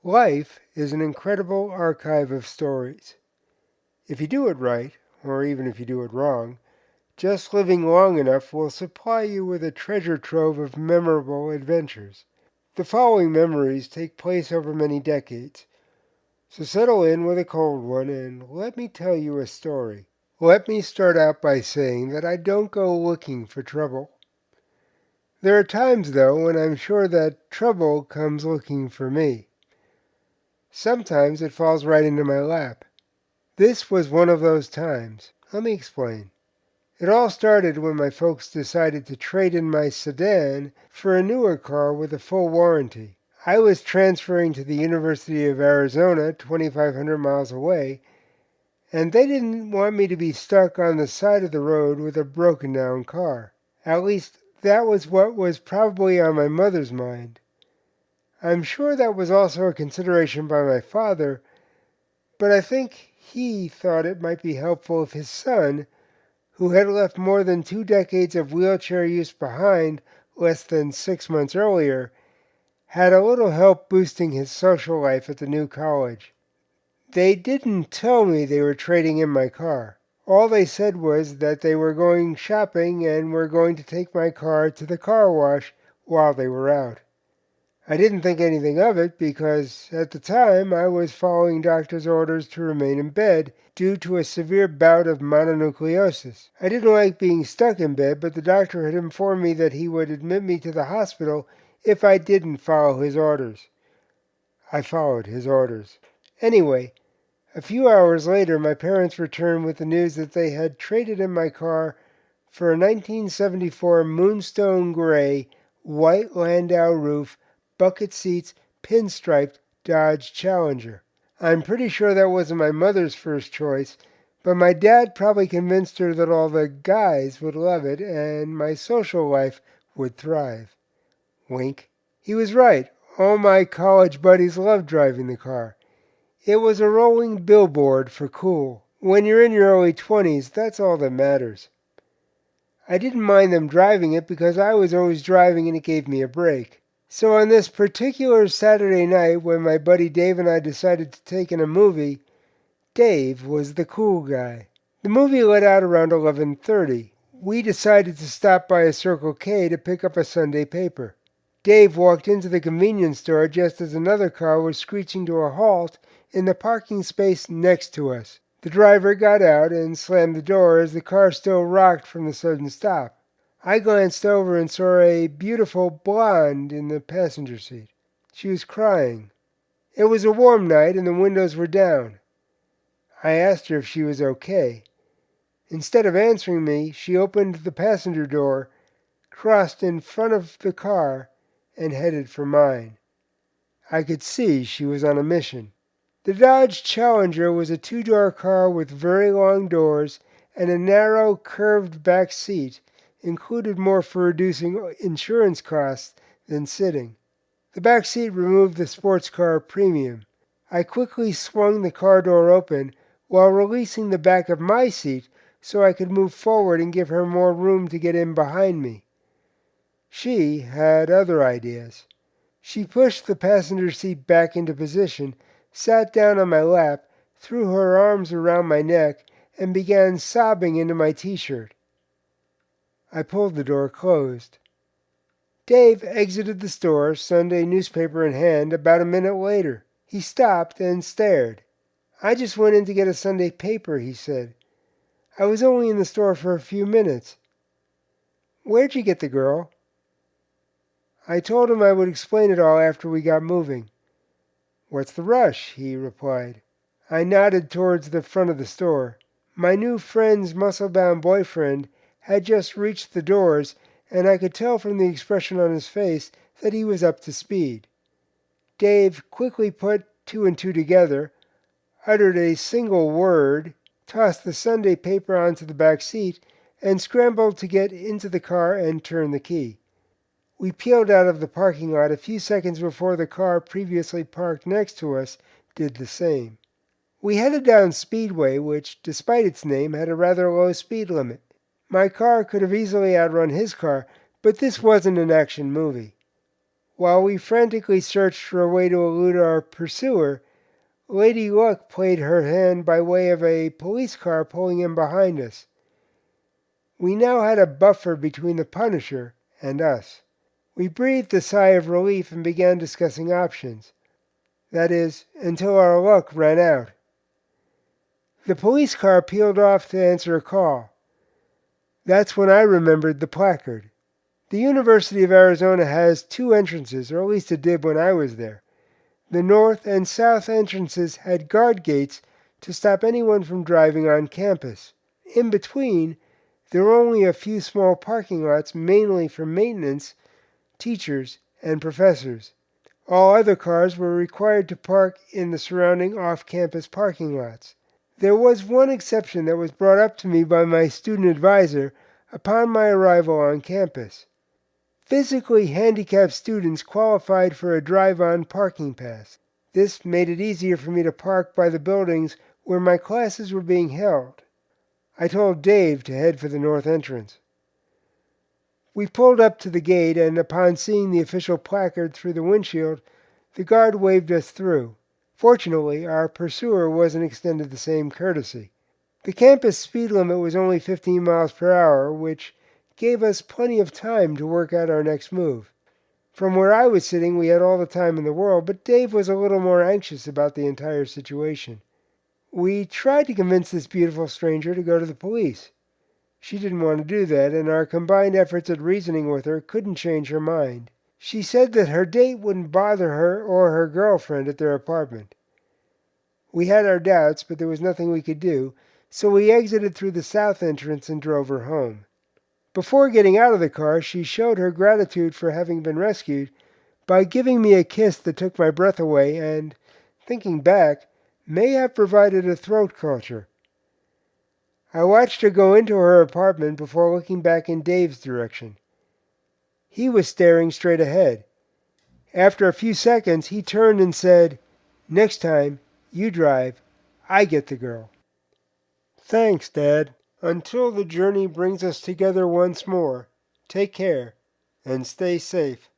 Life is an incredible archive of stories. If you do it right, or even if you do it wrong, just living long enough will supply you with a treasure trove of memorable adventures. The following memories take place over many decades, so settle in with a cold one and let me tell you a story. Let me start out by saying that I don't go looking for trouble. There are times, though, when I'm sure that trouble comes looking for me. Sometimes it falls right into my lap. This was one of those times. Let me explain. It all started when my folks decided to trade in my sedan for a newer car with a full warranty. I was transferring to the University of Arizona, 2,500 miles away, and they didn't want me to be stuck on the side of the road with a broken down car. At least, that was what was probably on my mother's mind. I'm sure that was also a consideration by my father, but I think he thought it might be helpful if his son, who had left more than 2 decades of wheelchair use behind less than 6 months earlier, had a little help boosting his social life at the new college. They didn't tell me they were trading in my car. All they said was that they were going shopping and were going to take my car to the car wash while they were out. I didn't think anything of it because at the time I was following doctor's orders to remain in bed due to a severe bout of mononucleosis. I didn't like being stuck in bed, but the doctor had informed me that he would admit me to the hospital if I didn't follow his orders. I followed his orders. Anyway, a few hours later my parents returned with the news that they had traded in my car for a 1974 Moonstone Gray white Landau roof, bucket seats, pinstriped Dodge Challenger. I'm pretty sure that wasn't my mother's first choice, but my dad probably convinced her that all the guys would love it and my social life would thrive. Wink. He was right. All my college buddies loved driving the car. It was a rolling billboard for cool. When you're in your early 20s, that's all that matters. I didn't mind them driving it because I was always driving and it gave me a break. So on this particular Saturday night when my buddy Dave and I decided to take in a movie, Dave was the cool guy. The movie let out around 11:30. We decided to stop by a Circle K to pick up a Sunday paper. Dave walked into the convenience store just as another car was screeching to a halt in the parking space next to us. The driver got out and slammed the door as the car still rocked from the sudden stop. I glanced over and saw a beautiful blonde in the passenger seat. She was crying. It was a warm night and the windows were down. I asked her if she was okay. Instead of answering me, she opened the passenger door, crossed in front of the car, and headed for mine. I could see she was on a mission. The Dodge Challenger was a two-door car with very long doors and a narrow, curved back seat, included more for reducing insurance costs than sitting. The back seat removed the sports car premium. I quickly swung the car door open while releasing the back of my seat so I could move forward and give her more room to get in behind me. She had other ideas. She pushed the passenger seat back into position, sat down on my lap, threw her arms around my neck, and began sobbing into my t-shirt. I pulled the door closed. Dave exited the store, Sunday newspaper in hand, about a minute later. He stopped and stared. "I just went in to get a Sunday paper," he said. "I was only in the store for a few minutes." "Where'd you get the girl?" I told him I would explain it all after we got moving. "What's the rush?" he replied. I nodded towards the front of the store. My new friend's muscle-bound boyfriend had just reached the doors, and I could tell from the expression on his face that he was up to speed. Dave quickly put two and two together, uttered a single word, tossed the Sunday paper onto the back seat, and scrambled to get into the car and turn the key. We peeled out of the parking lot a few seconds before the car previously parked next to us did the same. We headed down Speedway, which, despite its name, had a rather low speed limit. My car could have easily outrun his car, but this wasn't an action movie. While we frantically searched for a way to elude our pursuer, Lady Luck played her hand by way of a police car pulling in behind us. We now had a buffer between the Punisher and us. We breathed a sigh of relief and began discussing options. That is, until our luck ran out. The police car peeled off to answer a call. That's when I remembered the placard. The University of Arizona has two entrances, or at least it did when I was there. The north and south entrances had guard gates to stop anyone from driving on campus. In between, there were only a few small parking lots, mainly for maintenance, teachers, and professors. All other cars were required to park in the surrounding off-campus parking lots. There was one exception that was brought up to me by my student advisor upon my arrival on campus. Physically handicapped students qualified for a drive-on parking pass. This made it easier for me to park by the buildings where my classes were being held. I told Dave to head for the north entrance. We pulled up to the gate, and upon seeing the official placard through the windshield, the guard waved us through. Fortunately, our pursuer wasn't extended the same courtesy. The campus speed limit was only 15 miles per hour, which gave us plenty of time to work out our next move. From where I was sitting, we had all the time in the world, but Dave was a little more anxious about the entire situation. We tried to convince this beautiful stranger to go to the police. She didn't want to do that, and our combined efforts at reasoning with her couldn't change her mind. She said that her date wouldn't bother her or her girlfriend at their apartment. We had our doubts, but there was nothing we could do, so we exited through the south entrance and drove her home. Before getting out of the car, she showed her gratitude for having been rescued by giving me a kiss that took my breath away and, thinking back, may have provided a throat culture. I watched her go into her apartment before looking back in Dave's direction. He was staring straight ahead. After a few seconds, he turned and said, "Next time, you drive. I get the girl." Thanks, Dad. Until the journey brings us together once more, take care and stay safe.